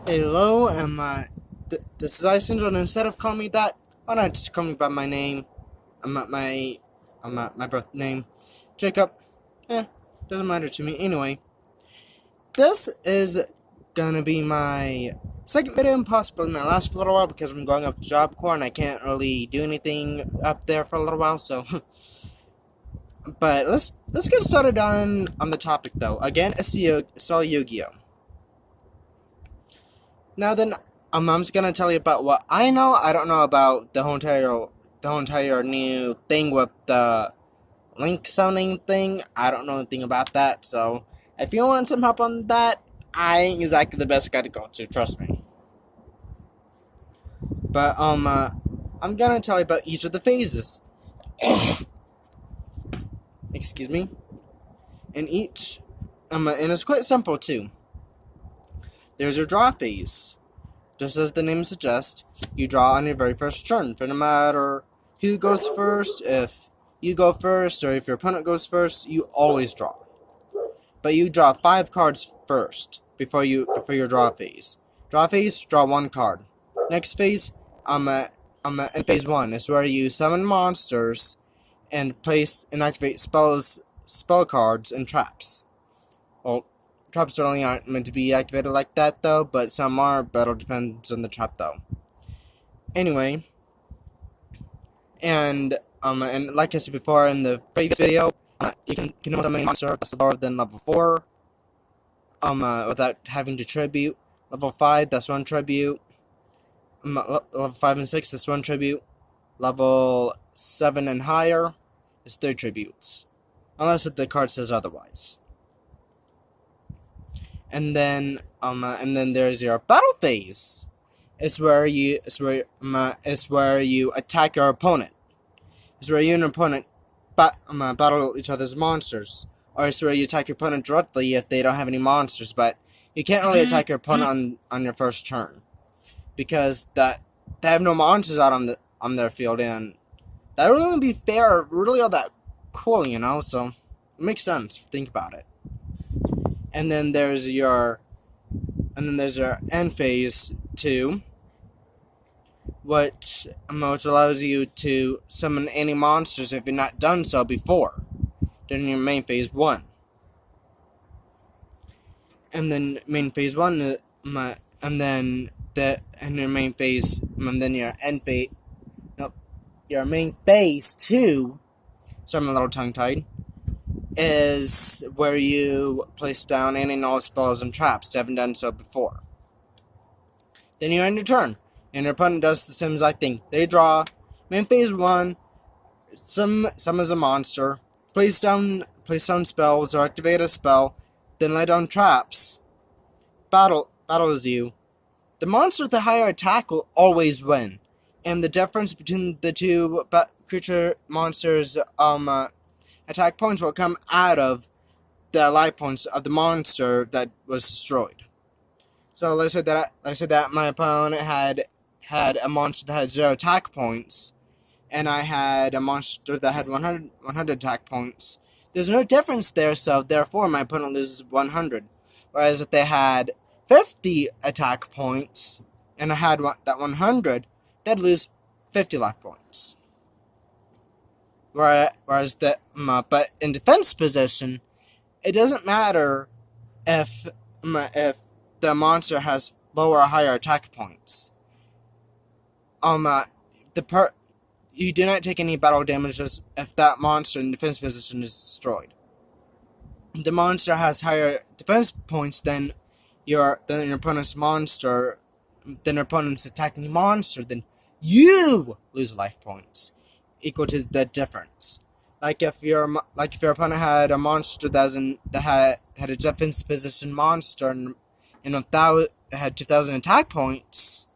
Hello, this is Iceland, and instead of calling me that, why not just call me by my name? My birth name, Jacob. Doesn't matter to me. Anyway, this is gonna be my second video and possibly my last for a little while because I'm going up to Job Corps and I can't really do anything up there for a little while. So, but let's get started on the topic though. Again, it's all Yugioh. Now then, I'm just gonna tell you about what I know. I don't know about the whole entire new thing with the link sounding thing. I don't know anything about that. So if you want some help on that, I ain't exactly the best guy to go to. Trust me. But I'm gonna tell you about each of the phases. Excuse me. And and it's quite simple too. There's your draw phase. Just as the name suggests, you draw on your very first turn. For no matter who goes first, if you go first, or if your opponent goes first, you always draw. But you draw 5 cards first before your draw phase. Draw phase, draw 1 card. Next phase, in phase 1 is where you summon monsters and place and activate spell cards and traps. Well, traps really aren't meant to be activated like that though, but some are, but it depends on the trap though. Anyway, and like I said before in the previous video, you can summon a monster that's lower than level 4, without having to tribute. Level 5, that's 1 tribute. Level 5 and 6, that's 1 tribute. Level 7 and higher is 3 tributes, unless the card says otherwise. And then there's your battle phase. It's where you attack your opponent. It's where you and your opponent battle each other's monsters, or it's where you attack your opponent directly if they don't have any monsters. But you can't really attack your opponent on your first turn because they have no monsters out on their field, and that really wouldn't be fair. Really, all that cool, So it makes sense if you think about it. And then there's your end phase 2, which allows you to summon any monsters if you've not done so before during your main phase 1. And then main phase 1, and then your main phase, and then your end phase. Nope, your main phase 2. Sorry, I'm a little tongue-tied. Is where you place down any and all spells and traps you haven't done so before. Then you end your turn, and your opponent does the same exact thing. They draw. Main phase 1, summons a monster, place down spells or activate a spell, then lay down traps. Battles you. The monster with the higher attack will always win, and the difference between the two creature monsters' attack points will come out of the life points of the monster that was destroyed. So let's say that my opponent had a monster that had 0 attack points, and I had a monster that had 100 attack points. There's no difference there, so therefore my opponent loses 100. Whereas if they had 50 attack points and I had that 100, they'd lose 50 life points. Whereas but in defense position, it doesn't matter if the monster has lower or higher attack points. You do not take any battle damages if that monster in defense position is destroyed. If the monster has higher defense points than your opponent's monster, than your opponent's attacking monster, then you lose life points equal to the difference. Like if your opponent had a monster that had a defense position monster and had 2,000 attack points,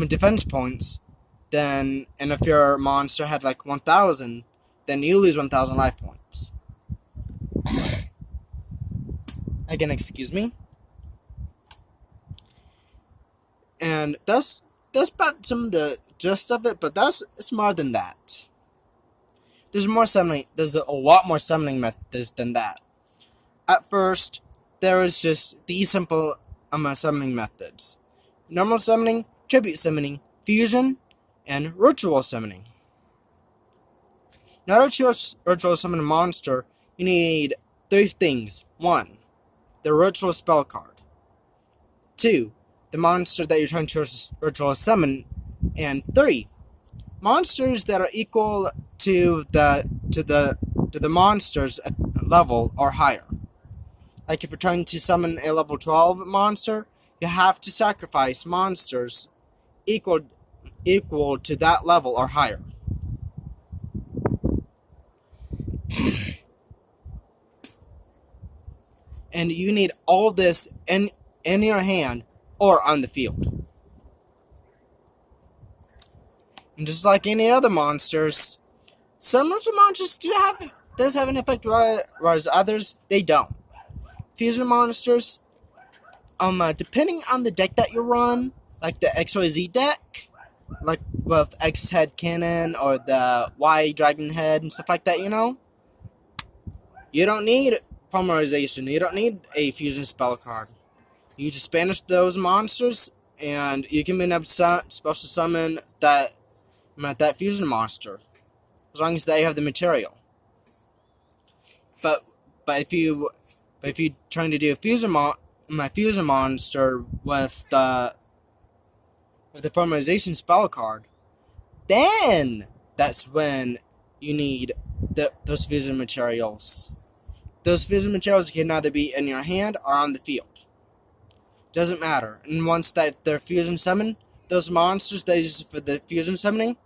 defense points, and if your monster had like 1,000, then you lose 1,000 life points. Again, excuse me. And that's about some of the gist of it, but it's more than that. There's a lot more summoning methods than that. At first, there was just the simple summoning methods: normal summoning, tribute summoning, fusion, and ritual summoning. In order to ritual summon a monster, you need 3 things. 1. The ritual spell card. 2. The monster that you're trying to ritual summon. And 3. Monsters that are equal to the monster's level or higher. Like if you're trying to summon a level 12 monster, you have to sacrifice monsters equal to that level or higher. And you need all this in your hand or on the field. And just like any other monsters, some ritual monsters does have an effect, whereas others they don't. Fusion monsters, depending on the deck that you run, like the XYZ deck, like with X head cannon or the Y dragon head and stuff like that, you don't need polymerization. You don't need a fusion spell card. You just banish those monsters, and you can be able to special summon that fusion monster, as long as they have the material. But if you trying to do a fusion monster with the polymerization spell card, then that's when you need those fusion materials. Those fusion materials can either be in your hand or on the field. Doesn't matter. And once that they're fusion summoned, those monsters they use for the fusion summoning,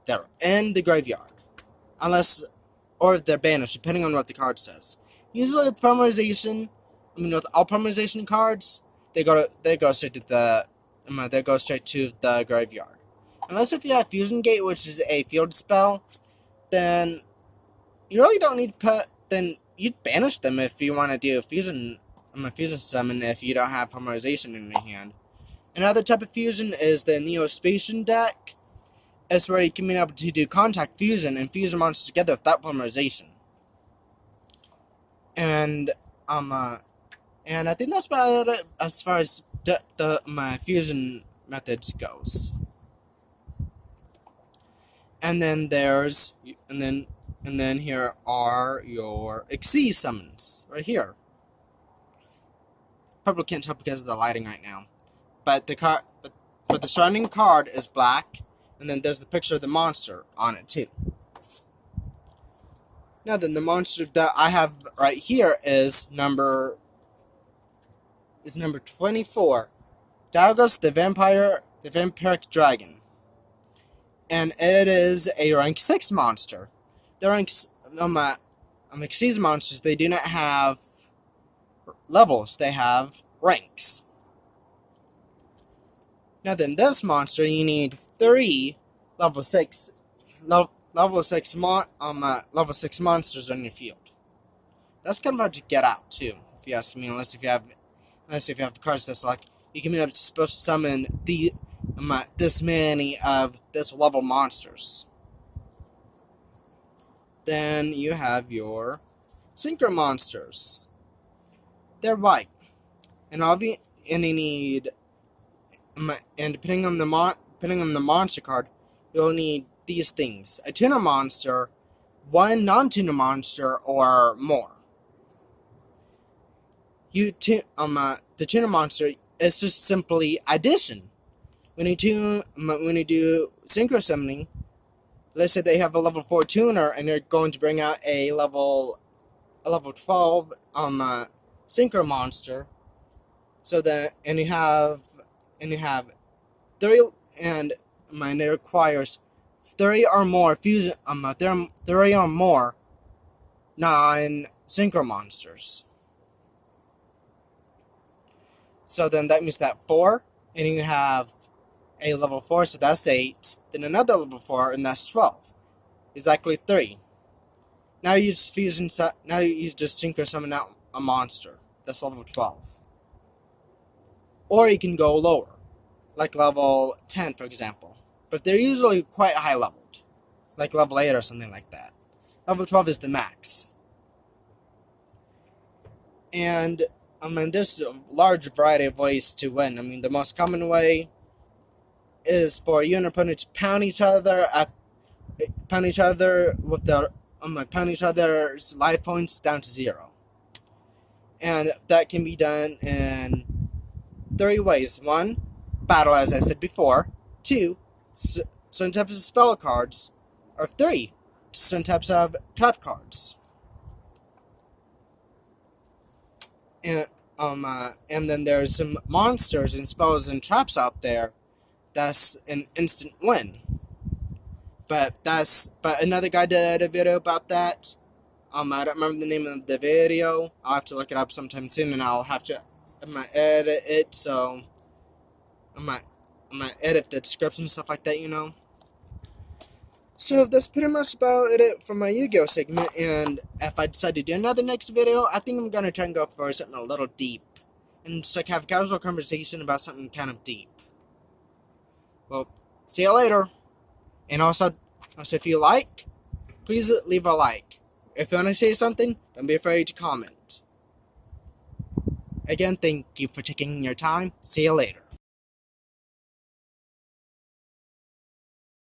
they're in the graveyard. Or they're banished, depending on what the card says. Usually with polymerization, with all polymerization cards, they go straight to the graveyard. Unless if you have Fusion Gate, which is a field spell, then you really don't need then you'd banish them if you want to do a fusion summon if you don't have polymerization in your hand. Another type of fusion is the Neospatian deck. It's where you can be able to do contact fusion and fusion monsters together without polymerization. And I think that's about it as far as my fusion methods goes. And then here are your Xyz summons right here. Probably can't tell because of the lighting right now, but the surrounding card is black, and then there's the picture of the monster on it too. Now then, the monster that I have right here is number 24, Dalgos the Vampiric Dragon. And it is a rank 6 monster. The ranks Xyz monsters, they do not have levels, they have ranks. Now then, this monster you need 3 level 6 monsters on your field. That's kind of hard to get out too, if you ask me. Unless if you have cards that's like you can be supposed to summon this many of this level monsters. Then you have your synchro monsters. They're white, and you need, and depending on the monster card, you'll need these things: a tuna monster, 1 non-tuna monster, or more. The tuna monster is just simply addition. When you do synchro summoning, let's say they have a level 4 tuner and you're going to bring out a level 12 synchro monster. So that you have 3, and it requires 3 or more fusion 3 or more non-synchro monsters. So then that means that 4, and you have a level 4, so that's 8. Then another level 4, and that's 12. Exactly 3. Now you just synchro summon out a monster that's level 12. Or you can go lower, like level 10, for example. But they're usually quite high leveled, like level 8 or something like that. Level 12 is the max. And I mean, there's a large variety of ways to win. I mean, the most common way is for you and opponent to pound each other with their pound each other's life points down to 0, and that can be done in 3 ways. 1, battle, as I said before. 2, certain types of spell cards. Or 3, certain types of trap cards. And then there's some monsters and spells and traps out there that's an instant win. But another guy did a video about that. I don't remember the name of the video. I'll have to look it up sometime soon, and I'll have to edit it. So I might edit the description and stuff like that, So that's pretty much about it for my Yu-Gi-Oh segment. And if I decide to do another next video, I think I'm gonna try and go for something a little deep, and just have a casual conversation about something kind of deep. Well, see you later. And also if you like, please leave a like. If you want to say something, don't be afraid to comment. Again, thank you for taking your time. See you later.